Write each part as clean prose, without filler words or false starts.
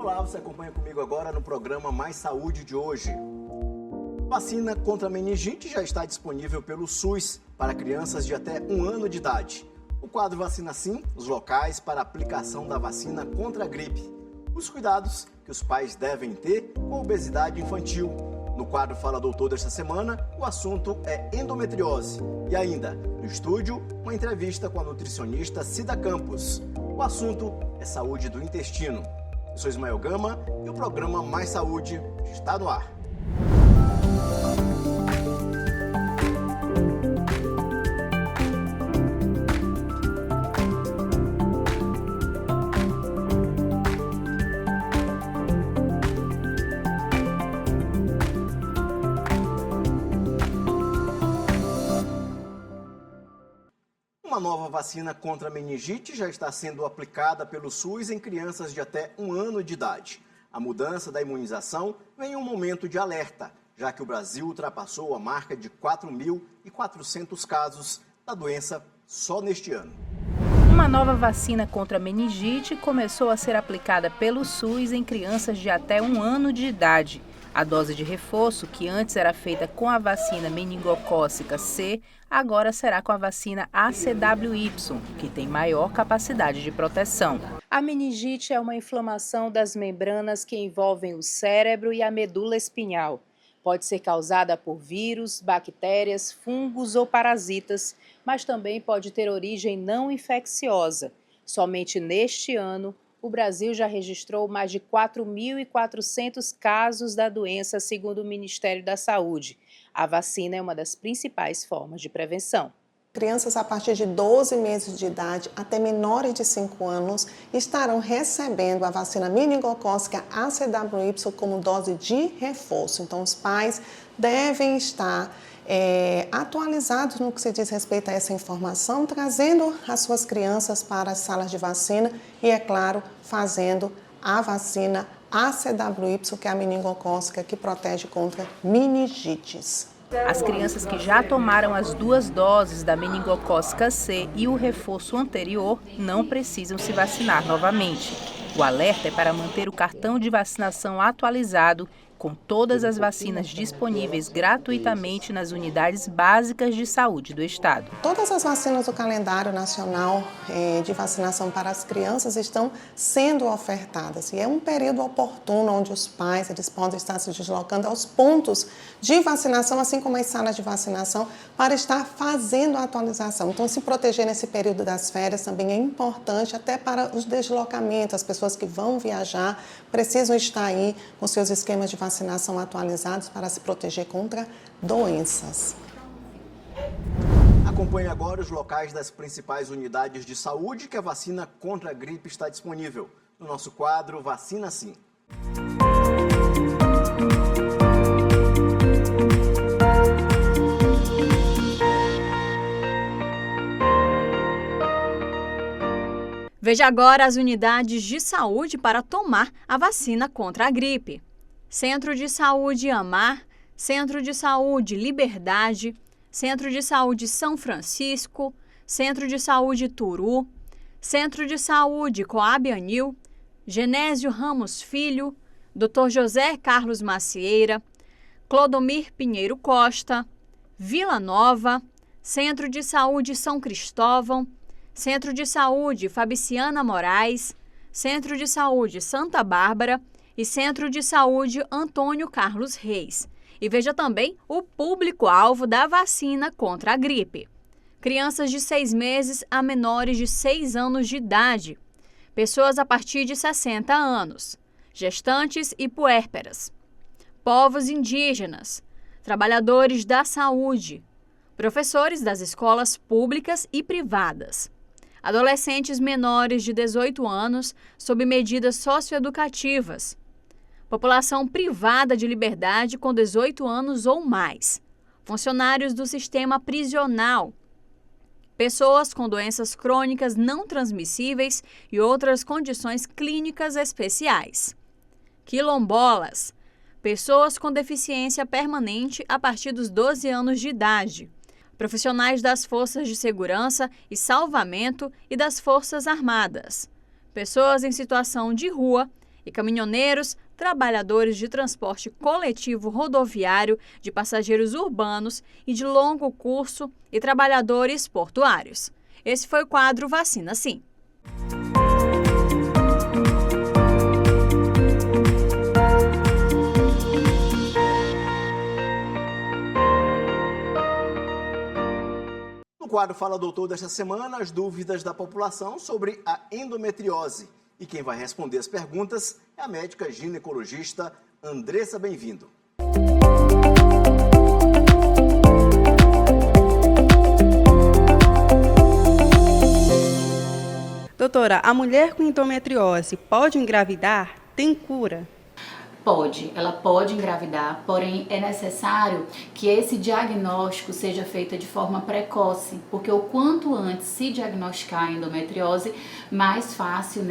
Olá, você acompanha comigo agora no programa Mais Saúde de hoje. Vacina contra meningite já está disponível pelo SUS para crianças de até 1 ano de idade. O quadro Vacina Sim, os locais para aplicação da vacina contra a gripe. Os cuidados que os pais devem ter com a obesidade infantil. No quadro Fala Doutor desta semana, o assunto é endometriose. E ainda, no estúdio, uma entrevista com a nutricionista Cida Campos. O assunto é saúde do intestino. Eu sou Ismael Gama e o programa Mais Saúde está no ar. Uma nova vacina contra a meningite já está sendo aplicada pelo SUS em crianças de até 1 ano de idade. A mudança da imunização vem em um momento de alerta, já que o Brasil ultrapassou a marca de 4.400 casos da doença só neste ano. Uma nova vacina contra a meningite começou a ser aplicada pelo SUS em crianças de até 1 ano de idade. A dose de reforço, que antes era feita com a vacina meningocócica C, agora será com a vacina ACWY, que tem maior capacidade de proteção. A meningite é uma inflamação das membranas que envolvem o cérebro e a medula espinhal. Pode ser causada por vírus, bactérias, fungos ou parasitas, mas também pode ter origem não infecciosa. Somente neste ano, o Brasil já registrou mais de 4.400 casos da doença, segundo o Ministério da Saúde. A vacina é uma das principais formas de prevenção. Crianças a partir de 12 meses de idade até menores de 5 anos estarão recebendo a vacina meningocócica ACWY como dose de reforço. Então, os pais devem estar atualizados no que se diz respeito a essa informação, trazendo as suas crianças para as salas de vacina e, é claro, fazendo a vacina ACWY, que é a meningocócica que protege contra meningites. As crianças que já tomaram as 2 doses da meningocócica C e o reforço anterior não precisam se vacinar novamente. O alerta é para manter o cartão de vacinação atualizado com todas as vacinas disponíveis gratuitamente nas unidades básicas de saúde do Estado. Todas as vacinas do calendário nacional de vacinação para as crianças estão sendo ofertadas. E é um período oportuno onde os pais eles podem estar se deslocando aos pontos de vacinação, assim como as salas de vacinação, para estar fazendo a atualização. Então, se proteger nesse período das férias também é importante, até para os deslocamentos. As pessoas que vão viajar precisam estar aí com seus esquemas de vacinação atualizados para se proteger contra doenças. Acompanhe agora os locais das principais unidades de saúde que a vacina contra a gripe está disponível. No nosso quadro Vacina Sim. Veja agora as unidades de saúde para tomar a vacina contra a gripe. Centro de Saúde Amar, Centro de Saúde Liberdade, Centro de Saúde São Francisco, Centro de Saúde Turu, Centro de Saúde Coab Anil, Genésio Ramos Filho, Dr. José Carlos Macieira, Clodomir Pinheiro Costa, Vila Nova, Centro de Saúde São Cristóvão, Centro de Saúde Fabriciana Moraes, Centro de Saúde Santa Bárbara e Centro de Saúde Antônio Carlos Reis. E veja também o público-alvo da vacina contra a gripe. Crianças de 6 meses a menores de 6 anos de idade, pessoas a partir de 60 anos, gestantes e puérperas, povos indígenas, trabalhadores da saúde, professores das escolas públicas e privadas, adolescentes menores de 18 anos sob medidas socioeducativas, população privada de liberdade com 18 anos ou mais, funcionários do sistema prisional, pessoas com doenças crônicas não transmissíveis e outras condições clínicas especiais, quilombolas, pessoas com deficiência permanente a partir dos 12 anos de idade, profissionais das forças de segurança e salvamento e das Forças Armadas, pessoas em situação de rua e caminhoneiros, trabalhadores de transporte coletivo rodoviário, de passageiros urbanos e de longo curso e trabalhadores portuários. Esse foi o quadro Vacina Sim. No quadro Fala Doutor desta semana, as dúvidas da população sobre a endometriose. E quem vai responder as perguntas é a médica ginecologista Andressa Bem-vindo. Doutora, a mulher com endometriose pode engravidar? Tem cura? Pode, ela pode engravidar, porém é necessário que esse diagnóstico seja feito de forma precoce, porque o quanto antes se diagnosticar a endometriose, mais fácil,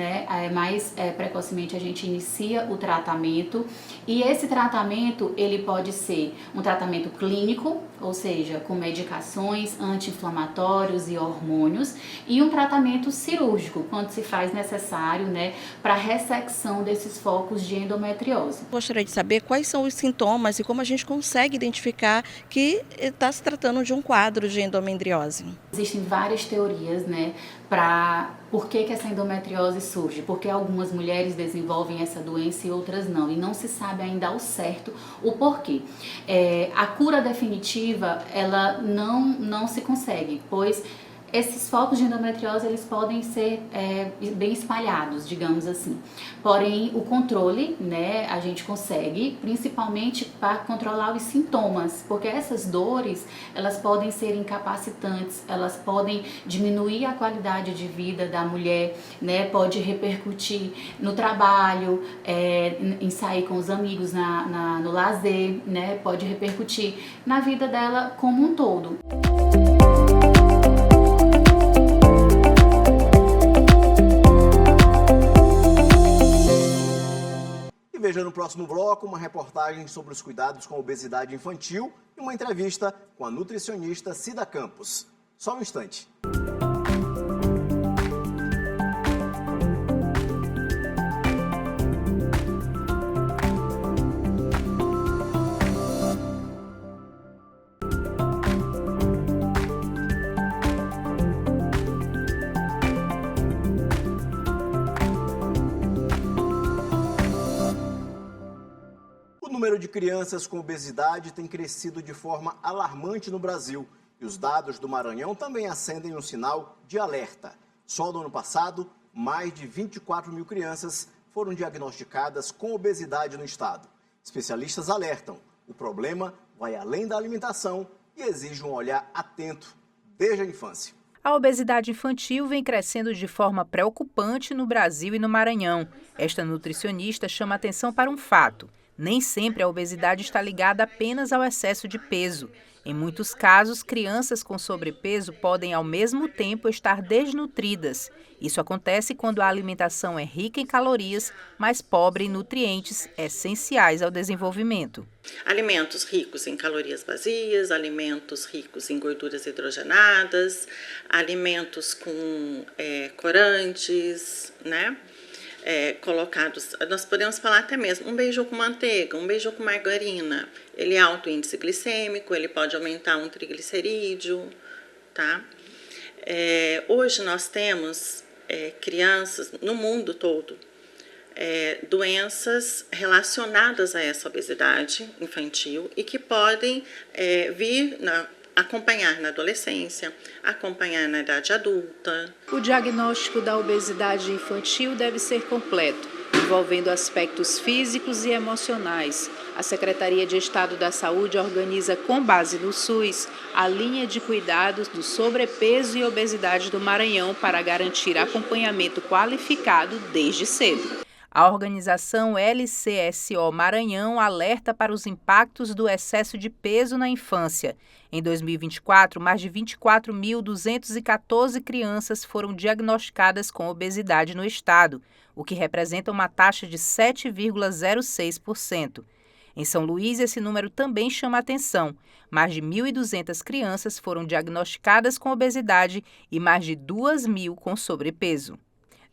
mais precocemente a gente inicia o tratamento. E esse tratamento, ele pode ser um tratamento clínico, ou seja, com medicações, anti-inflamatórios e hormônios, e um tratamento cirúrgico, quando se faz necessário, para a ressecção desses focos de endometriose. Gostaria de saber quais são os sintomas e como a gente consegue identificar que está se tratando de um quadro de endometriose. Existem várias teorias, para por que essa endometriose surge, porque algumas mulheres desenvolvem essa doença e outras não, e não se sabe ainda ao certo o porquê. A cura definitiva, ela não se consegue, pois esses focos de endometriose, eles podem ser bem espalhados, digamos assim. Porém, o controle, a gente consegue, principalmente para controlar os sintomas, porque essas dores, elas podem ser incapacitantes, elas podem diminuir a qualidade de vida da mulher, pode repercutir no trabalho, em sair com os amigos no lazer, pode repercutir na vida dela como um todo. Veja no próximo bloco uma reportagem sobre os cuidados com a obesidade infantil e uma entrevista com a nutricionista Cida Campos. Só um instante. O número de crianças com obesidade tem crescido de forma alarmante no Brasil e os dados do Maranhão também acendem um sinal de alerta. Só no ano passado, mais de 24 mil crianças foram diagnosticadas com obesidade no estado. Especialistas alertam, o problema vai além da alimentação e exige um olhar atento desde a infância. A obesidade infantil vem crescendo de forma preocupante no Brasil e no Maranhão. Esta nutricionista chama atenção para um fato. Nem sempre a obesidade está ligada apenas ao excesso de peso. Em muitos casos, crianças com sobrepeso podem ao mesmo tempo estar desnutridas. Isso acontece quando a alimentação é rica em calorias, mas pobre em nutrientes essenciais ao desenvolvimento. Alimentos ricos em calorias vazias, alimentos ricos em gorduras hidrogenadas, alimentos com corantes, colocados, nós podemos falar até mesmo um beiju com manteiga, um beiju com margarina, ele é alto índice glicêmico, ele pode aumentar um triglicerídeo, tá? Hoje nós temos crianças no mundo todo, doenças relacionadas a essa obesidade infantil e que podem acompanhar na adolescência, acompanhar na idade adulta. O diagnóstico da obesidade infantil deve ser completo, envolvendo aspectos físicos e emocionais. A Secretaria de Estado da Saúde organiza, com base no SUS, a linha de cuidados do sobrepeso e obesidade do Maranhão para garantir acompanhamento qualificado desde cedo. A organização LCSO Maranhão alerta para os impactos do excesso de peso na infância. Em 2024, mais de 24.214 crianças foram diagnosticadas com obesidade no estado, o que representa uma taxa de 7,06%. Em São Luís, esse número também chama atenção. Mais de 1.200 crianças foram diagnosticadas com obesidade e mais de 2.000 com sobrepeso.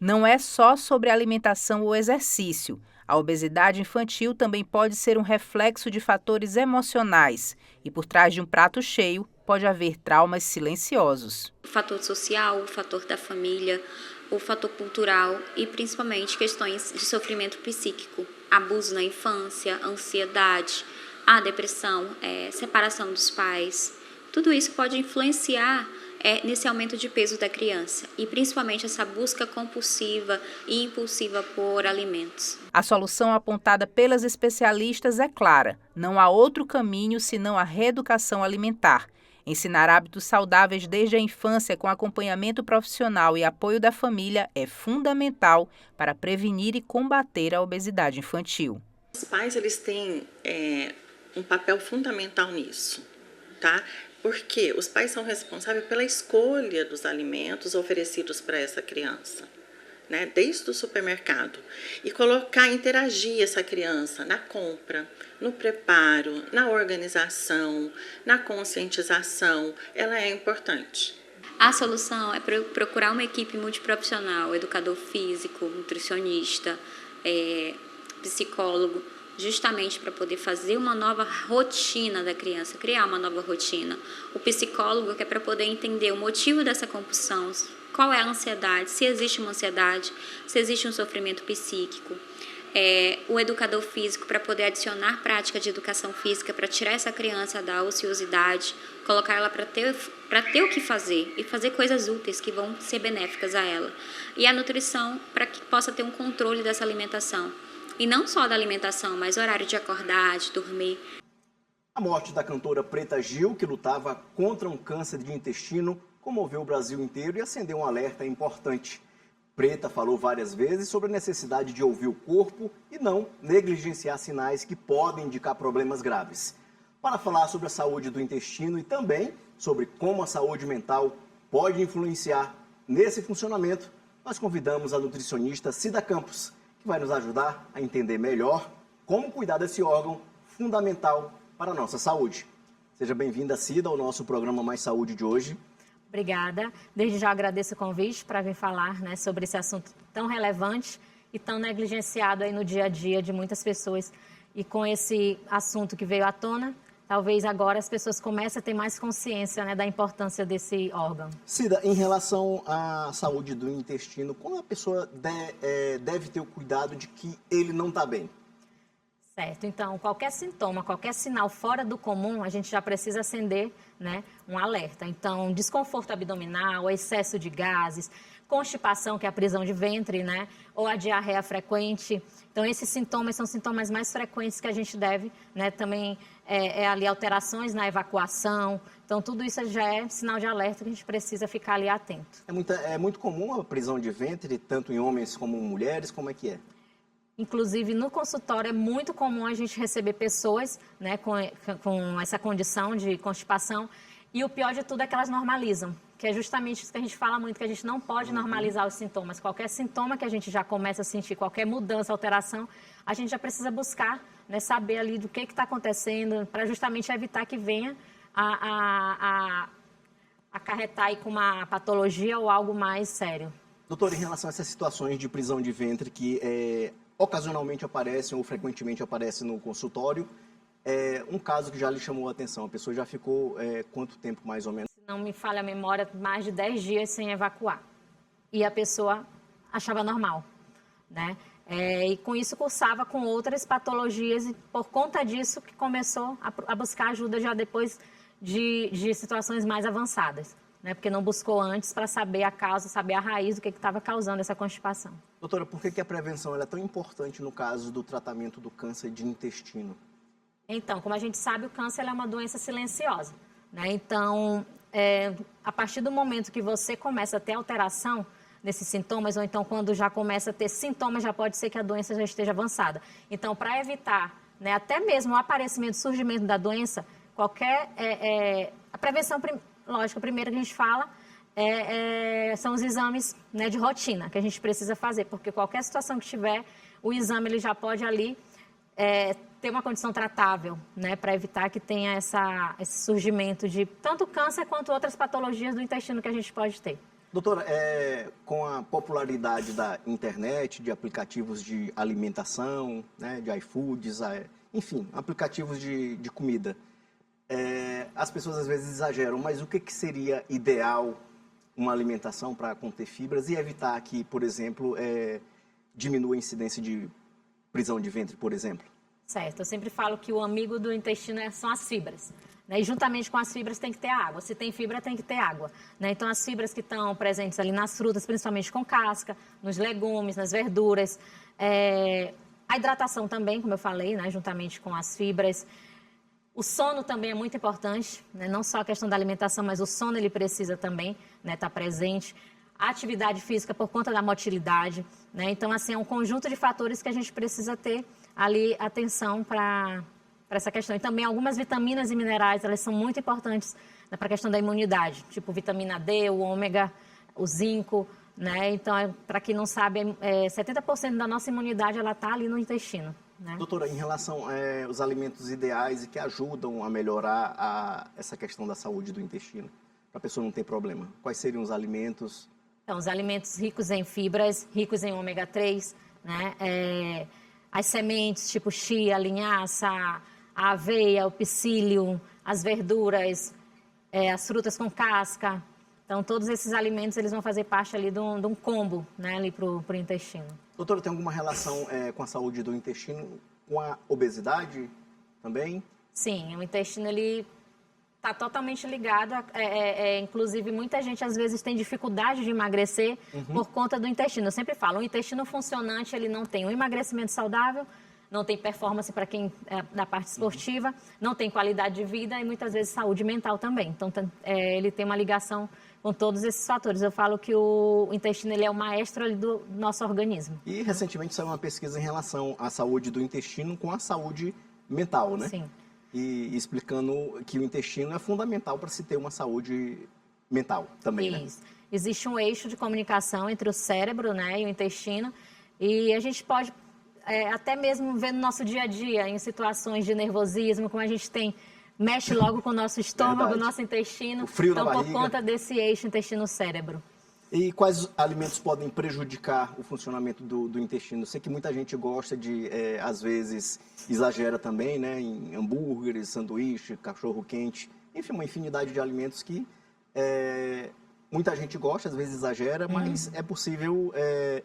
Não é só sobre alimentação ou exercício. A obesidade infantil também pode ser um reflexo de fatores emocionais e por trás de um prato cheio pode haver traumas silenciosos. O fator social, o fator da família, o fator cultural e principalmente questões de sofrimento psíquico, abuso na infância, ansiedade, a depressão, separação dos pais. Tudo isso pode influenciar nesse aumento de peso da criança e principalmente essa busca compulsiva e impulsiva por alimentos. A solução apontada pelas especialistas é clara: não há outro caminho senão a reeducação alimentar. Ensinar hábitos saudáveis desde a infância com acompanhamento profissional e apoio da família é fundamental para prevenir e combater a obesidade infantil. Os pais eles têm um papel fundamental nisso, tá? Porque os pais são responsáveis pela escolha dos alimentos oferecidos para essa criança, né? Desde o supermercado. E interagir essa criança na compra, no preparo, na organização, na conscientização, ela é importante. A solução é procurar uma equipe multiprofissional, educador físico, nutricionista, psicólogo, justamente para poder fazer uma nova rotina da criança, criar uma nova rotina. O psicólogo que é para poder entender o motivo dessa compulsão, qual é a ansiedade, se existe uma ansiedade, se existe um sofrimento psíquico. O educador físico para poder adicionar prática de educação física, para tirar essa criança da ociosidade, colocar ela para ter o que fazer e fazer coisas úteis que vão ser benéficas a ela. E a nutrição para que possa ter um controle dessa alimentação. E não só da alimentação, mas horário de acordar, de dormir. A morte da cantora Preta Gil, que lutava contra um câncer de intestino, comoveu o Brasil inteiro e acendeu um alerta importante. Preta falou várias vezes sobre a necessidade de ouvir o corpo e não negligenciar sinais que podem indicar problemas graves. Para falar sobre a saúde do intestino e também sobre como a saúde mental pode influenciar nesse funcionamento, nós convidamos a nutricionista Cida Campos, que vai nos ajudar a entender melhor como cuidar desse órgão fundamental para a nossa saúde. Seja bem-vinda, Cida, ao nosso programa Mais Saúde de hoje. Obrigada. Desde já agradeço o convite para vir falar, sobre esse assunto tão relevante e tão negligenciado aí no dia a dia de muitas pessoas. E com esse assunto que veio à tona, talvez agora as pessoas comecem a ter mais consciência, da importância desse órgão. Cida, em relação à saúde do intestino, como a pessoa deve ter o cuidado de que ele não está bem? Certo, então qualquer sintoma, qualquer sinal fora do comum, a gente já precisa acender um alerta. Então, desconforto abdominal, excesso de gases, constipação, que é a prisão de ventre, ou a diarreia frequente. Então, esses sintomas são sintomas mais frequentes que a gente deve, também ali alterações na evacuação. Então, tudo isso já é sinal de alerta que a gente precisa ficar ali atento. É muito comum a prisão de ventre, tanto em homens como em mulheres, como é que é? Inclusive, no consultório é muito comum a gente receber pessoas com essa condição de constipação e o pior de tudo é que elas normalizam, que é justamente isso que a gente fala muito, que a gente não pode normalizar os sintomas. Qualquer sintoma que a gente já começa a sentir, qualquer mudança, alteração, a gente já precisa buscar, saber ali do que está acontecendo para justamente evitar que venha a acarretar aí com uma patologia ou algo mais sério. Doutor, em relação a essas situações de prisão de ventre que ocasionalmente aparecem ou frequentemente aparecem no consultório, um caso que já lhe chamou a atenção, a pessoa já ficou quanto tempo mais ou menos? Se não me falha a memória, mais de 10 dias sem evacuar. E a pessoa achava normal, e com isso cursava com outras patologias e por conta disso que começou a buscar ajuda já depois de situações mais avançadas. Porque não buscou antes para saber a causa, saber a raiz do que estava causando essa constipação. Doutora, por que a prevenção é tão importante no caso do tratamento do câncer de intestino? Então, como a gente sabe, o câncer é uma doença silenciosa. Então, a partir do momento que você começa a ter alteração nesses sintomas, ou então quando já começa a ter sintomas, já pode ser que a doença já esteja avançada. Então, para evitar até mesmo o aparecimento, o surgimento da doença, a prevenção... Lógico, a primeira que a gente fala são os exames de rotina que a gente precisa fazer, porque qualquer situação que tiver, o exame ele já pode ali ter uma condição tratável, para evitar que tenha esse surgimento de tanto câncer quanto outras patologias do intestino que a gente pode ter. Doutora, com a popularidade da internet, de aplicativos de alimentação, né, de iFoods, enfim, aplicativos de comida, as pessoas às vezes exageram, mas o que seria ideal uma alimentação para conter fibras e evitar que, por exemplo, diminua a incidência de prisão de ventre, por exemplo? Certo, eu sempre falo que o amigo do intestino são as fibras. Né? E juntamente com as fibras tem que ter água. Se tem fibra, tem que ter água. Né? Então, as fibras que estão presentes ali nas frutas, principalmente com casca, nos legumes, nas verduras. A hidratação também, como eu falei, né? Juntamente com as fibras. O sono também é muito importante, né? Não só a questão da alimentação, mas o sono ele precisa também estar presente. A atividade física por conta da motilidade. Né? Então, assim, é um conjunto de fatores que a gente precisa ter ali atenção para essa questão. E também algumas vitaminas e minerais, elas são muito importantes, né, para a questão da imunidade, tipo vitamina D, o ômega, o zinco, né? Então, para quem não sabe, 70% da nossa imunidade ela está ali no intestino. Né? Doutora, em relação aos alimentos ideais e que ajudam a melhorar essa questão da saúde do intestino, para a pessoa não ter problema, quais seriam os alimentos? Então, os alimentos ricos em fibras, ricos em ômega 3, né? As sementes, tipo chia, linhaça, a aveia, o psyllium, as verduras, as frutas com casca. Então, todos esses alimentos eles vão fazer parte ali de um combo, né, ali para o intestino. Doutora, tem alguma relação com a saúde do intestino, com a obesidade também? Sim, o intestino ele está totalmente ligado. Inclusive, muita gente às vezes tem dificuldade de emagrecer por conta do intestino. Eu sempre falo, o intestino funcionante ele não tem um emagrecimento saudável, não tem performance para quem é da parte esportiva, não tem qualidade de vida e muitas vezes saúde mental também. Então, ele tem uma ligação com todos esses fatores. Eu falo que o intestino ele é o maestro ali do nosso organismo. E recentemente saiu uma pesquisa em relação à saúde do intestino com a saúde mental, né? Sim. E explicando que o intestino é fundamental para se ter uma saúde mental também, Isso. Né? Existe um eixo de comunicação entre o cérebro, né, e o intestino, e a gente pode até mesmo ver no nosso dia a dia, em situações de nervosismo, como a gente mexe logo com o nosso estômago, o nosso intestino. O frio então, na barriga. Por conta desse eixo intestino-cérebro. E quais alimentos podem prejudicar o funcionamento do intestino? Eu sei que muita gente gosta de, às vezes, exagera também, né? Em hambúrgueres, sanduíche, cachorro-quente, enfim, uma infinidade de alimentos que muita gente gosta, às vezes exagera, mas é possível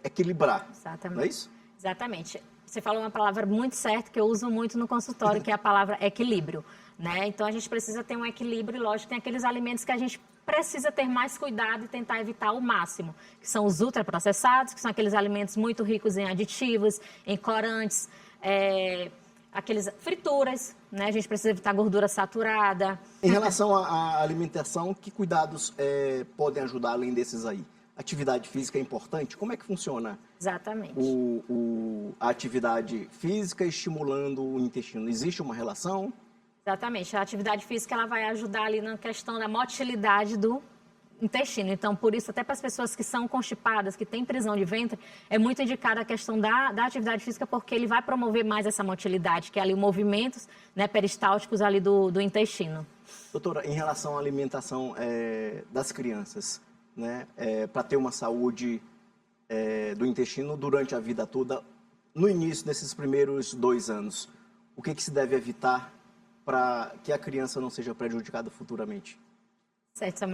equilibrar. Exatamente. Não é isso? Exatamente. Você falou uma palavra muito certa que eu uso muito no consultório, que é a palavra equilíbrio. Né? Então, a gente precisa ter um equilíbrio e, lógico, tem aqueles alimentos que a gente precisa ter mais cuidado e tentar evitar ao máximo, que são os ultraprocessados, que são aqueles alimentos muito ricos em aditivos, em corantes, aqueles frituras, né? A gente precisa evitar gordura saturada. Em relação à alimentação, que cuidados podem ajudar além desses aí? Atividade física é importante? Como é que funciona? Exatamente. A atividade física estimulando o intestino? Existe uma relação? Exatamente. A atividade física ela vai ajudar ali na questão da motilidade do intestino. Então, por isso, até para as pessoas que são constipadas, que têm prisão de ventre, é muito indicada a questão da atividade física, porque ele vai promover mais essa motilidade, que é ali os movimentos, né, peristálticos ali do intestino. Doutora, em relação à alimentação das crianças, né, para ter uma saúde do intestino durante a vida toda, no início desses primeiros 2 anos, o que se deve evitar para que a criança não seja prejudicada futuramente? Certo, é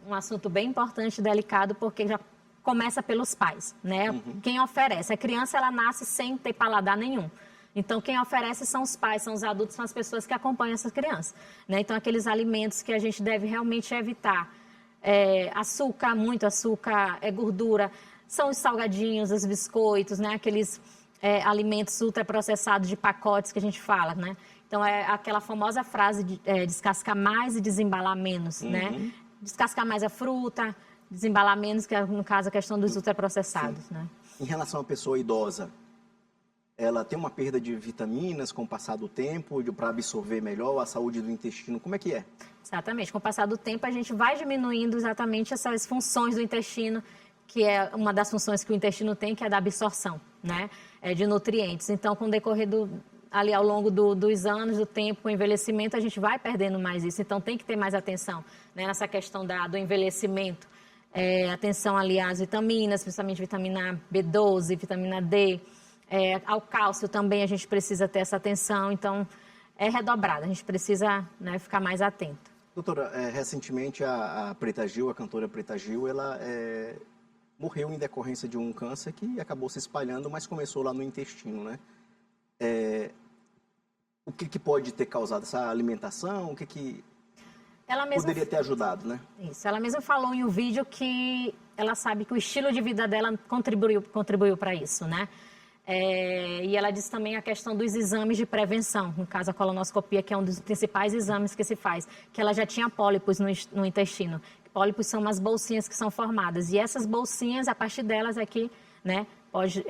um assunto bem importante e delicado, porque já começa pelos pais, né? Quem oferece. A criança, ela nasce sem ter paladar nenhum. Então, quem oferece são os pais, são os adultos, são as pessoas que acompanham essa criança. Né? Então, aqueles alimentos que a gente deve realmente evitar. Açúcar, muito açúcar, gordura, são os salgadinhos, os biscoitos, né? Aqueles alimentos ultraprocessados de pacotes que a gente fala, né? Então, é aquela famosa frase de descascar mais e desembalar menos, né? Descascar mais a fruta, desembalar menos, que é, no caso, a questão dos ultraprocessados, né? Em relação à pessoa idosa, ela tem uma perda de vitaminas com o passar do tempo, para absorver melhor a saúde do intestino, como é que é? Exatamente. Com o passar do tempo, a gente vai diminuindo exatamente essas funções do intestino, que é uma das funções que o intestino tem, que é da absorção, né? De nutrientes. Então, com o decorrer ali ao longo dos anos, do tempo, com o envelhecimento, a gente vai perdendo mais isso. Então, tem que ter mais atenção, né, nessa questão do envelhecimento. atenção ali às vitaminas, principalmente vitamina B12, vitamina D, ao cálcio também a gente precisa ter essa atenção, então é redobrado, a gente precisa, né, ficar mais atento. Doutora, recentemente a Preta Gil, a cantora Preta Gil, ela morreu em decorrência de um câncer que acabou se espalhando, mas começou lá no intestino, né? O que pode ter causado essa alimentação? O que ela mesma poderia ter ajudado, né? Isso, ela mesma falou em um vídeo que ela sabe que o estilo de vida dela contribuiu para isso, né? E ela disse também a questão dos exames de prevenção, no caso a colonoscopia, que é um dos principais exames que se faz, que ela já tinha pólipos no intestino. Pólipos são umas bolsinhas que são formadas, e essas bolsinhas, a partir delas é que, né, pode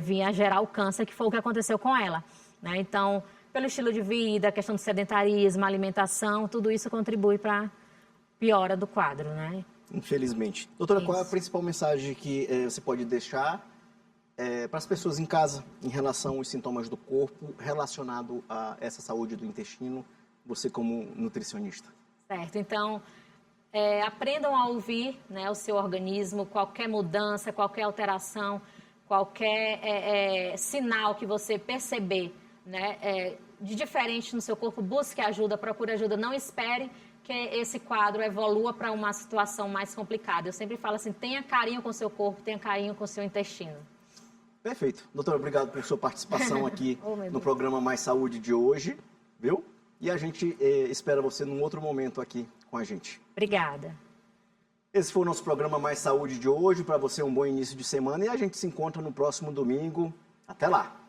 vir a gerar o câncer, que foi o que aconteceu com ela, né? Então, pelo estilo de vida, a questão do sedentarismo, alimentação, tudo isso contribui para a piora do quadro, né? Infelizmente. Doutora, Isso. qual é a principal mensagem que você pode deixar para as pessoas em casa em relação aos sintomas do corpo relacionado a essa saúde do intestino, você como nutricionista? Certo, então aprendam a ouvir, né, o seu organismo, qualquer mudança, qualquer alteração, qualquer sinal que você perceber, né, de diferente no seu corpo, busque ajuda, procure ajuda, não espere que esse quadro evolua para uma situação mais complicada. Eu sempre falo assim, tenha carinho com o seu corpo, tenha carinho com o seu intestino. Perfeito. Doutora, obrigado por sua participação aqui no programa Mais Saúde de hoje, viu? E a gente espera você num outro momento aqui com a gente. Obrigada. Esse foi o nosso programa Mais Saúde de hoje. Para você, um bom início de semana e a gente se encontra no próximo domingo. Até lá!